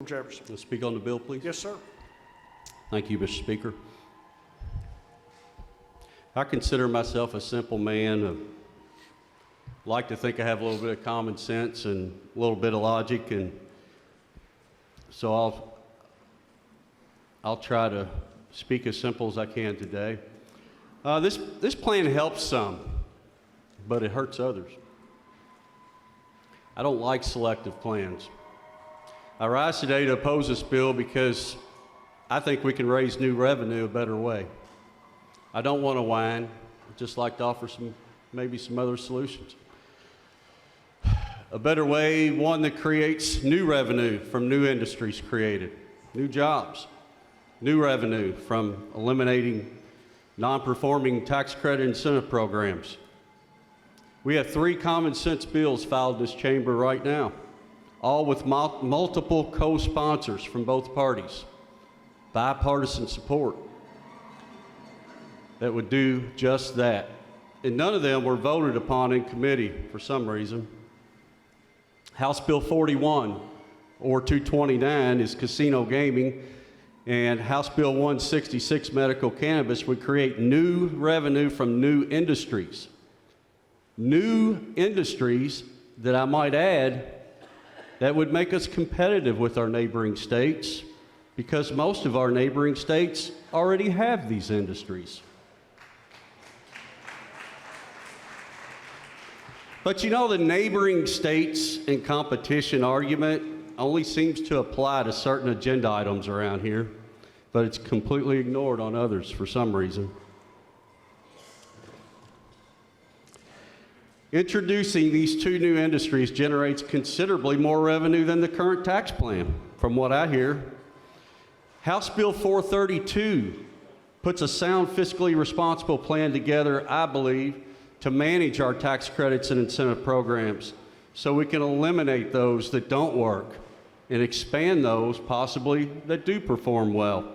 Jefferson. Let's speak on the bill, please. Yes, sir. Thank you, Mr. Speaker. I consider myself a simple man. Like to think I have a little bit of common sense and a little bit of logic, and so I'll try to speak as simple as I can today. This plan helps some, but it hurts others. I don't like selective plans. I rise today to oppose this bill because I think we can raise new revenue a better way. I don't want to whine. I'd just like to offer maybe some other solutions. A better way, one that creates new revenue from new industries created, new jobs, new revenue from eliminating non-performing tax credit incentive programs. We have 3 common sense bills filed in this chamber right now, all with multiple co-sponsors from both parties, bipartisan support that would do just that. And none of them were voted upon in committee for some reason. House Bill 41, or 229, is casino gaming, and House Bill 166, medical cannabis, would create new revenue from new industries. New industries that I might add that would make us competitive with our neighboring states, because most of our neighboring states already have these industries. But you know, the neighboring states and competition argument only seems to apply to certain agenda items around here, but it's completely ignored on others for some reason. Introducing these 2 new industries generates considerably more revenue than the current tax plan, from what I hear. House Bill 432 puts a sound, fiscally responsible plan together, I believe, to manage our tax credits and incentive programs so we can eliminate those that don't work and expand those possibly that do perform well.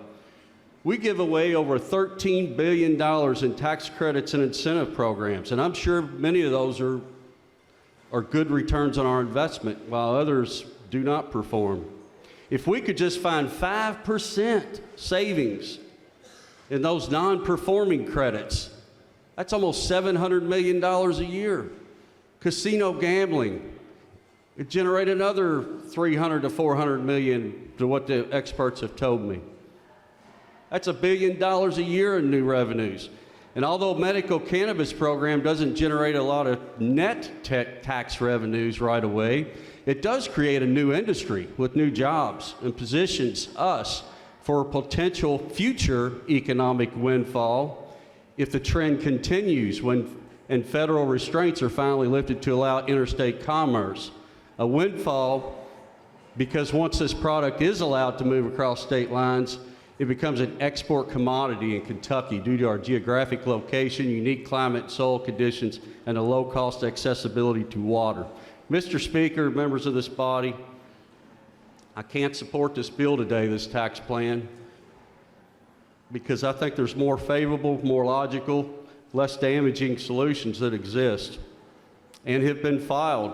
We give away over $13 billion in tax credits and incentive programs, and I'm sure many of those are good returns on our investment, while others do not perform. If we could just find 5% savings in those non-performing credits, that's almost $700 million a year. Casino gambling, it generated another $300 to $400 million to what the experts have told me. That's $1 billion a year in new revenues. And although medical cannabis program doesn't generate a lot of net tax revenues right away, it does create a new industry with new jobs and positions us for a potential future economic windfall if the trend continues and federal restraints are finally lifted to allow interstate commerce. A windfall because once this product is allowed to move across state lines, it becomes an export commodity in Kentucky due to our geographic location, unique climate, soil conditions, and a low-cost accessibility to water. Mr. Speaker, members of this body, I can't support this bill today, this tax plan, because I think there's more favorable, more logical, less damaging solutions that exist and have been filed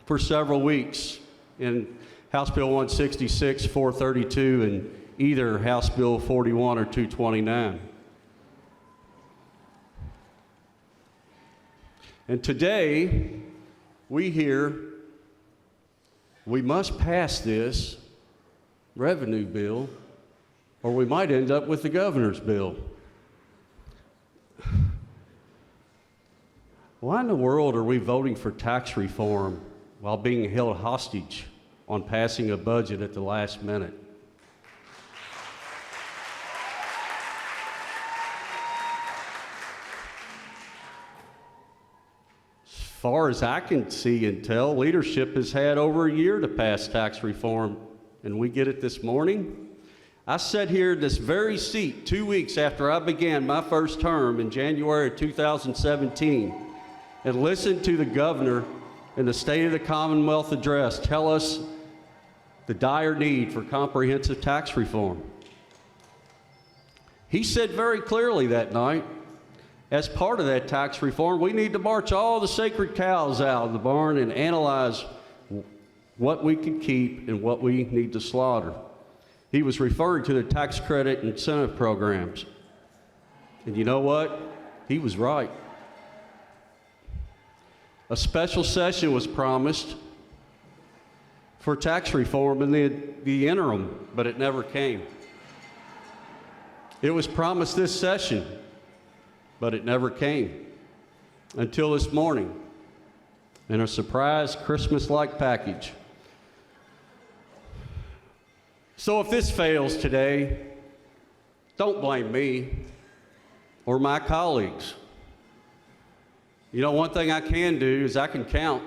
for several weeks in House Bill 166, 432, and either House Bill 41 or 229. And today, we hear we must pass this revenue bill or we might end up with the governor's bill. Why in the world are we voting for tax reform while being held hostage on passing a budget at the last minute? As far as I can see and tell, leadership has had over a year to pass tax reform, and we get it this morning. I sat here in this very seat 2 weeks after I began my first term in January of 2017 and listened to the governor in the State of the Commonwealth address tell us the dire need for comprehensive tax reform. He said very clearly that night, as part of that tax reform, we need to march all the sacred cows out of the barn and analyze what we could keep and what we need to slaughter. He was referring to the tax credit incentive programs. And you know what? He was right. A special session was promised for tax reform in the interim, but it never came. It was promised this session, but it never came until this morning in a surprise Christmas-like package. So if this fails today, don't blame me or my colleagues. You know, one thing I can do is I can count.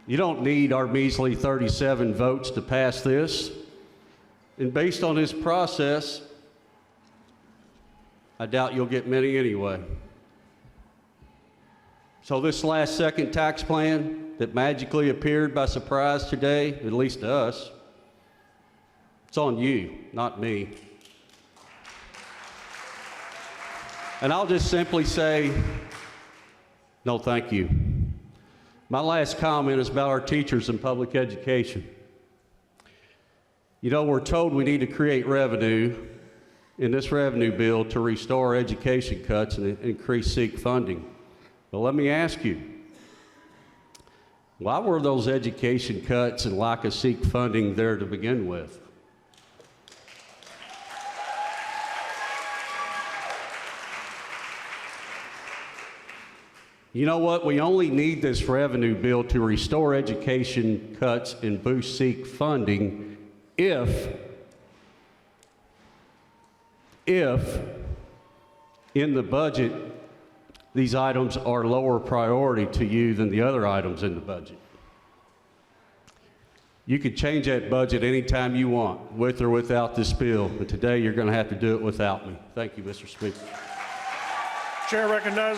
You don't need our measly 37 votes to pass this. And based on this process, I doubt you'll get many anyway. So this last second tax plan that magically appeared by surprise today, at least to us, it's on you, not me. And I'll just simply say, no, thank you. My last comment is about our teachers in public education. You know, we're told we need to create revenue in this revenue bill to restore education cuts and increase SEEK funding. But let me ask you, why were those education cuts and lack of SEEK funding there to begin with? You know what? We only need this revenue bill to restore education cuts and boost SEEK funding if in the budget these items are lower priority to you than the other items in the budget. You could change that budget anytime you want, with or without this bill, but today you're going to have to do it without me. Thank you, Mr. Speaker. Chair recognizes